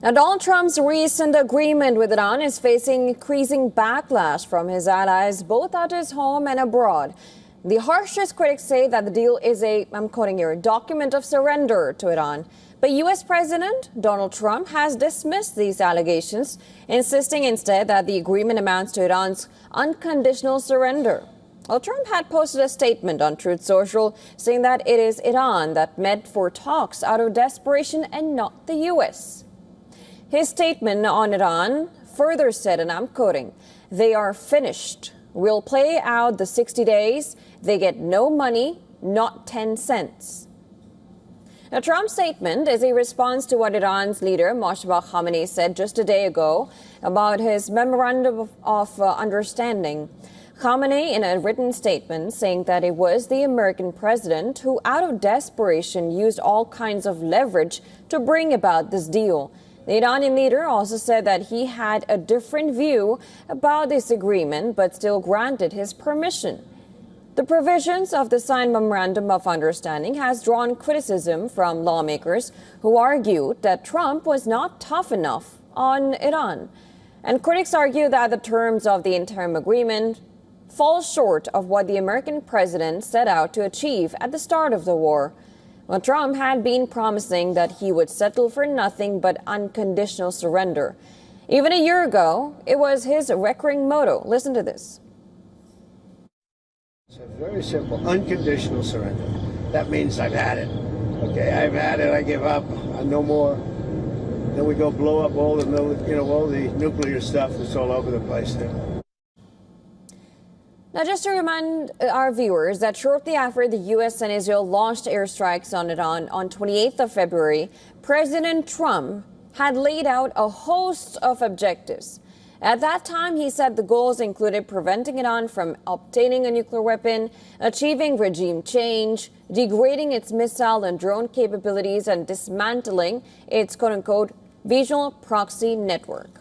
Now, Donald Trump's recent agreement with Iran is facing increasing backlash from his allies, both at his home and abroad. The harshest critics say that the deal is I'm quoting here, document of surrender to Iran. But U.S. President Donald Trump has dismissed these allegations, insisting instead that the agreement amounts to Iran's unconditional surrender. Well, Trump had posted a statement on Truth Social saying that it is Iran that met for talks out of desperation and not the U.S. His statement on Iran further said, and I'm quoting, "They are finished. We'll play out the 60 days. They get no money, not 10 cents. Now, Trump's statement is a response to what Iran's leader, Mossadegh Khamenei, said just a day ago about his memorandum of understanding. Khamenei, in a written statement, saying that it was the American president who, out of desperation, used all kinds of leverage to bring about this deal. The Iranian leader also said that he had a different view about this agreement, but still granted his permission. The provisions of the signed Memorandum of Understanding has drawn criticism from lawmakers who argued that Trump was not tough enough on Iran. And critics argue that the terms of the interim agreement fall short of what the American president set out to achieve at the start of the war. Well, Trump had been promising that he would settle for nothing but unconditional surrender. Even a year ago, it was his recurring motto. Listen to this. It's very simple, unconditional surrender. That means I've had it. Okay, I've had it, I give up, no more. Then we go blow up all the, all the nuclear stuff that's all over the place there. Now, just to remind our viewers that shortly after the U.S. and Israel launched airstrikes on Iran on 28th of February, President Trump had laid out a host of objectives. At that time, he said the goals included preventing Iran from obtaining a nuclear weapon, achieving regime change, degrading its missile and drone capabilities, and dismantling its quote-unquote visual proxy network.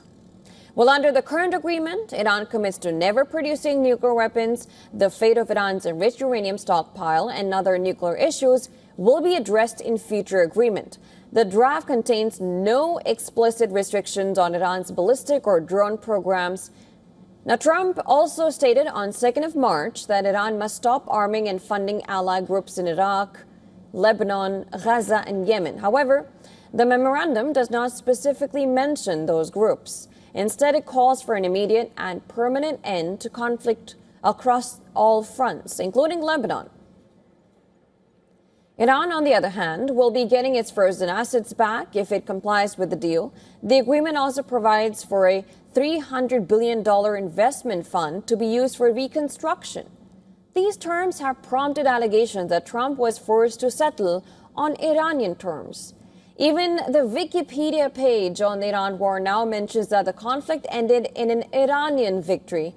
Well, under the current agreement, Iran commits to never producing nuclear weapons. The fate of Iran's enriched uranium stockpile and other nuclear issues will be addressed in future agreement. The draft contains no explicit restrictions on Iran's ballistic or drone programs. Now, Trump also stated on 2nd of March that Iran must stop arming and funding allied groups in Iraq, Lebanon, Gaza, and Yemen. However, the memorandum does not specifically mention those groups. Instead, it calls for an immediate and permanent end to conflict across all fronts, including Lebanon. Iran, on the other hand, will be getting its frozen assets back if it complies with the deal. The agreement also provides for a $300 billion investment fund to be used for reconstruction. These terms have prompted allegations that Trump was forced to settle on Iranian terms. Even the Wikipedia page on the Iran war now mentions that the conflict ended in an Iranian victory.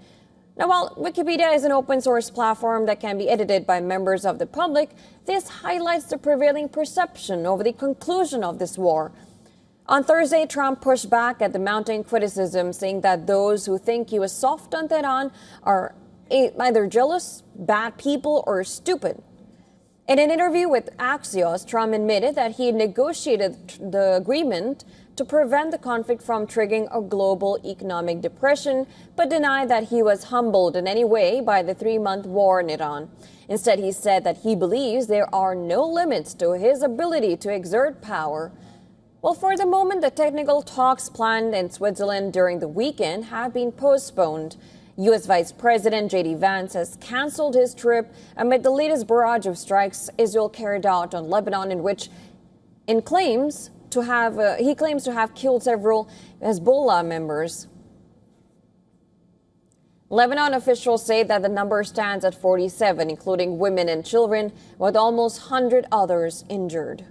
Now, while Wikipedia is an open source platform that can be edited by members of the public, this highlights the prevailing perception over the conclusion of this war. On Thursday, Trump pushed back at the mounting criticism, saying that those who think he was soft on Tehran are either jealous, bad people, or stupid. In an interview with Axios, Trump admitted that he negotiated the agreement to prevent the conflict from triggering a global economic depression, but denied that he was humbled in any way by the 3-month war in Iran. Instead, he said that he believes there are no limits to his ability to exert power. Well, for the moment, the technical talks planned in Switzerland during the weekend have been postponed. U.S. Vice President J.D. Vance has canceled his trip amid the latest barrage of strikes Israel carried out on Lebanon, in which he claims to have killed several Hezbollah members. Lebanon officials say that the number stands at 47, including women and children, with almost 100 others injured.